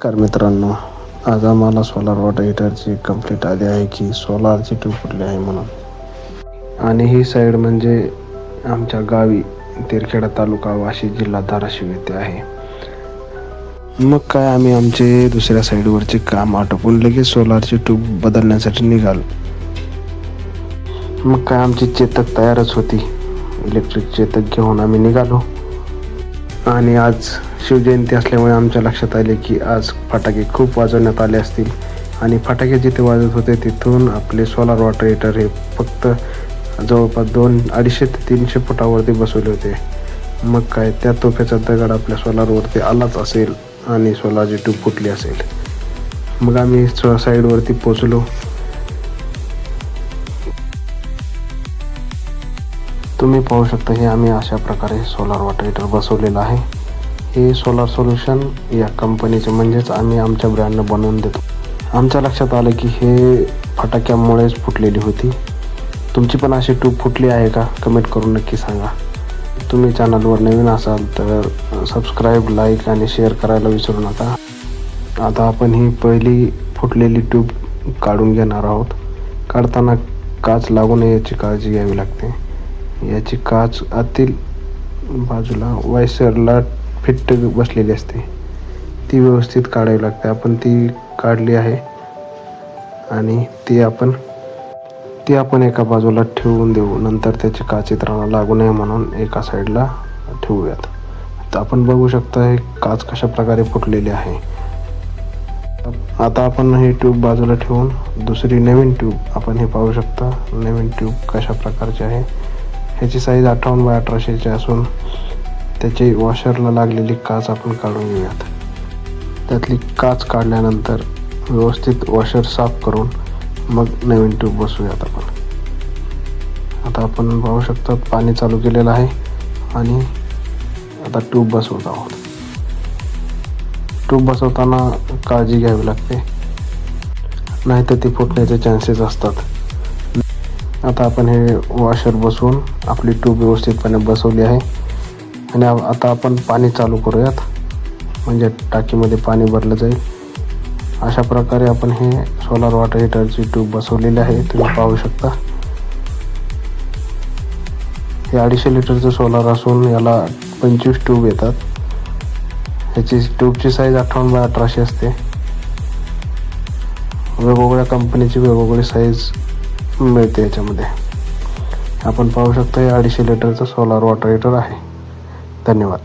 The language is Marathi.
नमस्कार मित्रांनो, आज आम्हाला सोलार वॉटर हीटरची कंप्लीट आली आहे की सोलारची ट्यूब फुटली आहे म्हणून. आणि ही साईड म्हणजे आमच्या गावी तेरखेडा तालुका वाशी जिल्हा धाराशिव येथे आहे. मग काय आम्ही आमचे दुसऱ्या साईडवरचे काम आटोपून लगेच सोलारची ट्यूब बदलण्यासाठी निघालो. मग काय आमची चेतक तयारच होती. इलेक्ट्रिक चेतक घेऊन आम्ही निघालो. आणि आज शिवजयंती असल्यामुळे आमच्या लक्षात आले की आज फटाके खूप वाजवण्यात आले असतील. आणि फटाके जिथे वाजत होते तिथून आपले सोलार वॉटर हीटर हे फक्त जवळपास 250 ते 300 फुटावरती बसवले होते. मग काय त्या तोफ्याचा दगड आपल्या सोलारवरती आलाच असेल आणि सोलारची ट्यूब फुटली असेल. मग आम्ही साईडवरती पोचलो. तुम्ही पाहू शकता हे आम्ही अशा प्रकारे सोलार वॉटर हीटर बसवलेलं आहे. हे सोलार सोल्युशन या कंपनीचे म्हणजेच आम्ही आमच्या ब्रँडनं बनवून देतो. आमच्या लक्षात आलं की हे फटाक्यामुळेच फुटलेली होती. तुमची पण अशी ट्यूब फुटली आहे का? कमेंट करून नक्की सांगा. तुम्ही चॅनलवर नवीन असाल तर सबस्क्राईब, लाईक आणि शेअर करायला विसरू नका. आता आपण ही पहिली फुटलेली ट्यूब काढून घेणार आहोत. काढताना काच लागू नये याची काळजी घ्यावी लागते. याची काच आतील बाजूला वायसरला फिट बसलेली असते, ती व्यवस्थित काढावी लागते. आपण ती काढली आहे आणि ती आपण एका बाजूला ठेवून देऊ. नंतर त्याची काच इतरांना लागू नये म्हणून एका साईडला ठेवूयात. तर आपण बघू शकता हे काच कशा प्रकारे फुटलेली आहे. आता आपण ही ट्यूब बाजूला ठेवून दुसरी नवीन ट्यूब आपण हे पाहू शकता. नवीन ट्यूब कशा प्रकारची आहे. ह्याची साईज 58 बाय 1800ची असून त्याची वॉशरला लागलेली काच आपण काढून घेऊयात. त्यातली काच काढल्यानंतर व्यवस्थित वॉशर साफ करून मग नवीन ट्यूब बसवूयात आपण. आता आपण पाहू शकता पाणी चालू केलेलं आहे आणि आता ट्यूब बसवत आहोत. ट्यूब बसवताना काळजी घ्यावी लागते, नाहीतर ती फुटण्याचे चान्सेस असतात. आता आपण हे वॉशर बसवून आपली ट्यूब व्यवस्थितपणे बसवली आहे. आणि आता आपण पाणी चालू करूयात, म्हणजे टाकीमध्ये पाणी भरलं जाईल. अशा प्रकारे आपण हे सोलार वॉटर हीटरची ट्यूब बसवलेली आहे. तुम्ही पाहू शकता हे 250 लिटरचं सोलार असून याला 25 ट्यूब येतात. ह्याची ट्यूबची साईज 58 बाय 1800 असते. वेगवेगळ्या कंपनीची वेगवेगळी साईज मिळते याच्यामध्ये. आपण पाहू शकता हे 250 लिटरचं सोलार वॉटर हीटर आहे. धन्यवाद.